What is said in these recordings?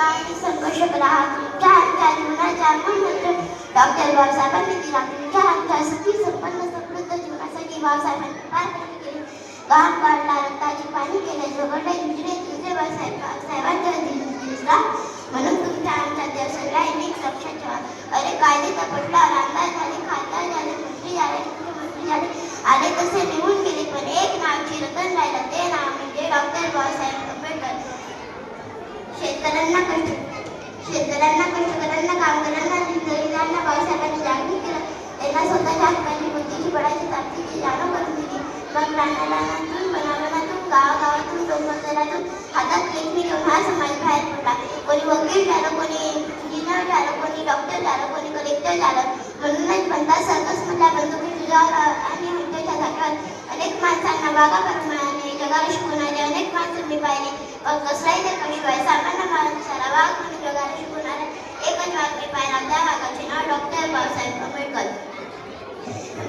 आणि संघर्ष करा तुमच्या आमच्या जीवनाचा मूलमंत्र डॉक्टर बाबासाहेबांनी दिला. तुमच्या आमच्या सुखी संपन्न समृद्ध जीवनासाठी बाबासाहेबांनी काय केले? गाण काढला, रक्ताची पाणी केले, झगडले, झुंजले, तुझे बाबासाहेबांच्या दिसला. म्हणून तुमच्या आमच्या देव सगळ्यांनी लक्षात ठेवा. अरे कायदे तपटला, रामदार झाले, खासदार झाले, मंत्री झाले, मुख्यमंत्री झाले, आले तसे निघून गेले, पण एक नाव चिरंतन राहिलं, ते नाव म्हणजे डॉक्टर बाबासाहेब आंबेडकर. शेतकऱ्यांना, कष्टकऱ्यांना, कामगारांना, दलितांना बाबासाहेबांनी जागृत केलं. त्यांना स्वतःच्या हक्काची, बुद्धीची, बळाची, ताकदीची जाणीव करून दिली. मग लहानातून बनावनातून, गावागावातून, डोंगरदऱ्यातून हातात लेखणी घेऊन हा समाज बाहेर पडला. कोणी वकील झालं, कोणी इंजिनियर झालं, कोणी डॉक्टर झालं, कोणी कलेक्टर झालं. म्हणूनच बनता सर्कसमधल्या बंदुकी तुझ्यावर आणि हंटेच्या जागेवर अनेक माणसांना वागा करून मिळाले. जगाला शिकवणारे अनेक माणसं मी पाहिले, पण कसलाही ते कशिवाय सामान्य माणसाला वाघ म्हणून जगाला शिकवणारे एकच वाघ मी पाहिला. त्या वाघाचे नाव डॉक्टर बाबासाहेब आंबेडकर.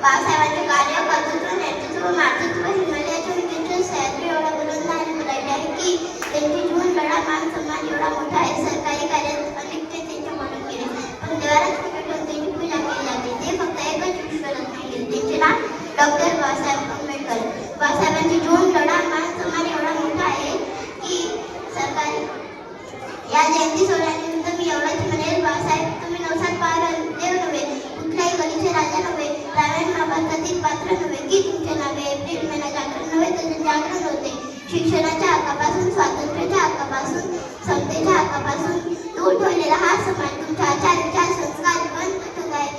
बाबासाहेबांचे कार्य, कर्तृत्व, नेतृत्व, मातृत्व हिमालयाच्या उंचीवर सह्याद्री एवढा बुलंद आणि बोलायचे आहे की त्यांची जीवन लढा, मान सन्मान एवढा मोठा आहे. सरकारी कार्यात अनेक ते त्यांच्या मदत केले, पण देवालाच भेटून त्यांची पूजा केली जाते. ते फक्त एकच विश्वरत्न केले, त्यांचे नाव डॉक्टर बाबासाहेब आंबेडकर. बाबासाहेबांची जीवन लढा, मान सन्मान एवढा मोठा आहे की सरकारी या जयंती सोहळ्यानिमित्त मी एवढंच म्हणेल, बाबासाहेब तुम्ही नवसात पार देव नव्हे, कुठल्याही गलीचे राजा नव्हे, रामायण महाभारतातील पात्र नव्हे की तुमचे नावे एप्रिल महिना जागरण नव्हे तर जागरण होते. शिक्षणाच्या हक्कापासून, स्वातंत्र्याच्या हक्कापासून, समतेच्या हक्कापासून दूर ठेवलेला हा समाज तुमच्या आचार, विचार, संस्कार जिवंत ठेवत आहे.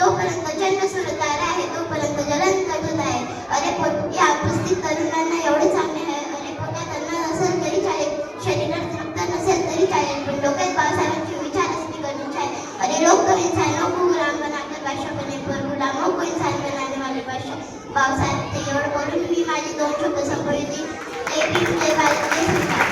तोपर्यंत जन्म सुरतार आहे, तोपर्यंत जलन ठेवत आहे. अरे या उपस्थित तरुणांना एवढे सांगणे आहे, अरे पोटात अन्न नसेल तरी चालेल, शरीरात रक्त नसेल तरी चालेल, पण डोक्यात बाबासाहेबांचे विचार असणे गरजेचे आहे. अरे लोग तो इंसान को गुलाम बनाकर बादशाह बने, पर गुलामों को इंसान बनाने वाले बादशाह बाबासाहेब. ते एवढं करून मी माझे 2 शब्द संपविते. जय भीम, जय भारत, जय संविधान.